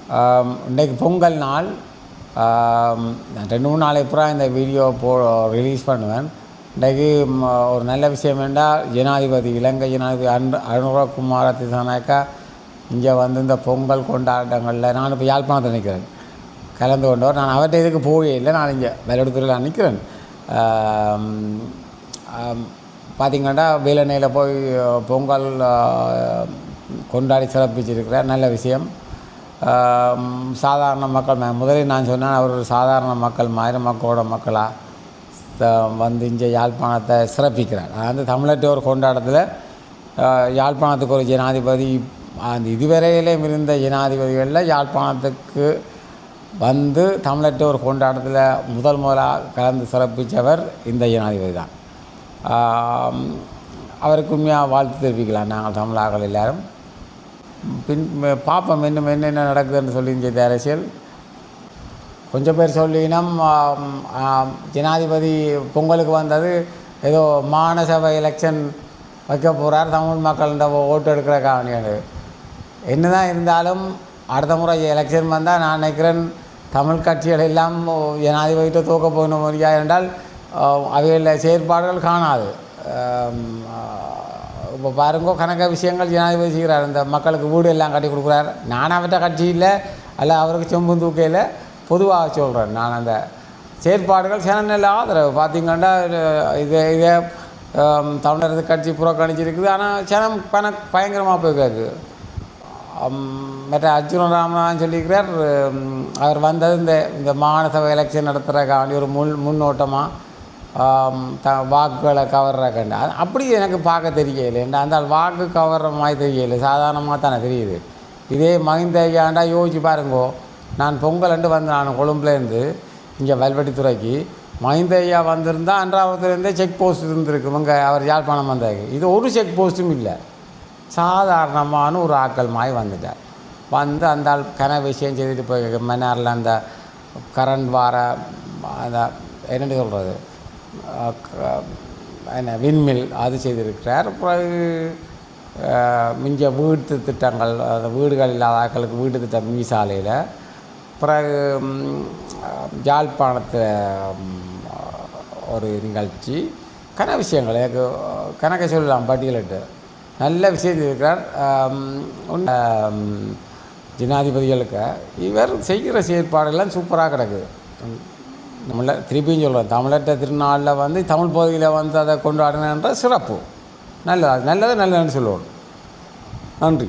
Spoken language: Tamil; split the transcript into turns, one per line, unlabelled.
இன்றைக்கு பொங்கல் நாள். நான் 2-3 நாளைக்கு அப்புறம் இந்த வீடியோ ரிலீஸ் பண்ணுவேன். இன்றைக்கு ஒரு நல்ல விஷயம் என்றால் ஜனாதிபதி இலங்கை ஜனாதிபதி அனுரகுமார திசாநாயக்கா இங்கே வந்து இந்த பொங்கல் கொண்டாட்டங்களில் நான் இப்போ யாழ்ப்பாணத்தில் நிற்கிறேன் கலந்து கொண்டவர். நான் அவர்கிட்ட இதுக்கு போகவே இல்லை. நான் இங்கே வெள்ளடுத்துறையில் நிற்கிறேன். பார்த்திங்கன்னா வேலனையில் போய் பொங்கல் கொண்டாடி சிறப்பிச்சிருக்கிறார். நல்ல விஷயம். சாதாரண மக்கள் முதலில் நான் சொன்னேன், அவர் ஒரு சாதாரண மக்கள் மாதிரி மக்களோட மக்களாக வந்து இங்கே யாழ்ப்பாணத்தை சிறப்பிக்கிறார். அது தமிழற்ற ஒரு கொண்டாட்டத்தில் யாழ்ப்பாணத்துக்கு ஒரு ஜனாதிபதி அந்த இதுவரையிலேயும் இருந்த ஜனாதிபதிகளில் யாழ்ப்பாணத்துக்கு வந்து தமிழற்ற ஒரு கொண்டாட்டத்தில் முதலாக கலந்து சிறப்பித்தவர் இந்த ஜனாதிபதி தான். அவருக்கு உண்மையாக வாழ்த்து தெரிவிக்கலாம் நாங்கள் தமிழர்கள் எல்லோரும். பார்ப்போம் இன்னும் என்னென்ன நடக்குதுன்னு சொல்லி இந்த அரசியல். கொஞ்சம் பேர் சொல்லினோம் ஜனாதிபதி பொங்கலுக்கு வந்தது ஏதோ மாநசபை எலெக்ஷன் வைக்க போகிறார், தமிழ் மக்கள் ஓட்டு எடுக்கிற காவணியாடு. என்ன தான் இருந்தாலும் அடுத்த முறை எலெக்ஷன் வந்தால் நான் நினைக்கிறேன் தமிழ் கட்சிகள் எல்லாம் ஜனாதிபதியை தூக்க போகணும் முடியா என்றால் அவைகளில் செயற்பாடுகள் காணாது. இப்போ பாருங்கோ கணக்க விஷயங்கள் ஜனாதிபதி செய்கிறார். இந்த மக்களுக்கு வீடு எல்லாம் கட்டி கொடுக்குறார். நான் அவர்கிட்ட கட்சி இல்லை அல்ல அவருக்கு செம்பு தூக்கையில் பொதுவாக சொல்கிறேன். நான் அந்த செயற்பாடுகள் சேனலில் ஆதரவு பார்த்திங்கன்னா இதே தமிழரசு கட்சி புறக்கணிச்சிருக்குது. ஆனால் சேனம் பயங்கரமாக போயிருக்காரு. மற்ற அர்ஜுன ராமநாதன் சொல்லியிருக்கிறார் அவர் வந்தது இந்த மாநசபை எலெக்ஷன் நடத்துகிறக்காண்டி ஒரு முன்னோட்டமாக வாக்குகளை கவர்ற கண்டு அப்படி எனக்கு பார்க்க தெரியலை. அந்த வாக்கு கவர்ற மாதிரி தெரியலை, சாதாரணமாக தானே தெரியுது. இதே மஹிந்த ஐயாண்டா யோசிச்சு பாருங்கோ. நான் பொங்கல் வந்து நான் கொழும்புலேருந்து இங்கே வல்வெட்டித்துறைக்கு மஹிந்த ஐயா வந்திருந்தால் அன்றாவதுலேருந்தே செக் போஸ்ட் இருந்திருக்கு. இவங்க அவர் யாழ்ப்பாணம் வந்தாங்க. இது ஒரு செக் போஸ்ட்டும் இல்லை, சாதாரணமான ஒரு ஆக்கள் மாதிரி வந்துட்டார். வந்து அந்த ஆள் விஷயம் செய்துட்டு போய் மன்னாரில் அந்த கரண்ட் வார அந்த என்னென்னு சொல்கிறது என்ன விண்மில் அது செய்திருக்கிறார். பிறகு மிஞ்ச வீட்டு திட்டங்கள் அந்த வீடுகள் இல்லாத ஆக்களுக்கு வீட்டு திட்டம் மீசாலையில். பிறகு யாழ்ப்பாணத்தில் ஒரு நிகழ்ச்சி விஷயங்கள் எனக்கு கணக்கை சொல்லலாம் பட்டியலிட்டு நல்ல விஷயம் இருக்கிறார். ஜனாதிபதிகளுக்கு இவர் செய்கிற செயற்பாடெல்லாம் சூப்பராக கிடக்குது. திருப்பியும் சொல்கிறேன், தமிழற்ற திருநாளில் வந்து தமிழ் பகுதியில் வந்து அதை கொண்டாடினன்ற சிறப்பு நல்லதுன்னு சொல்லுவோம். நன்றி.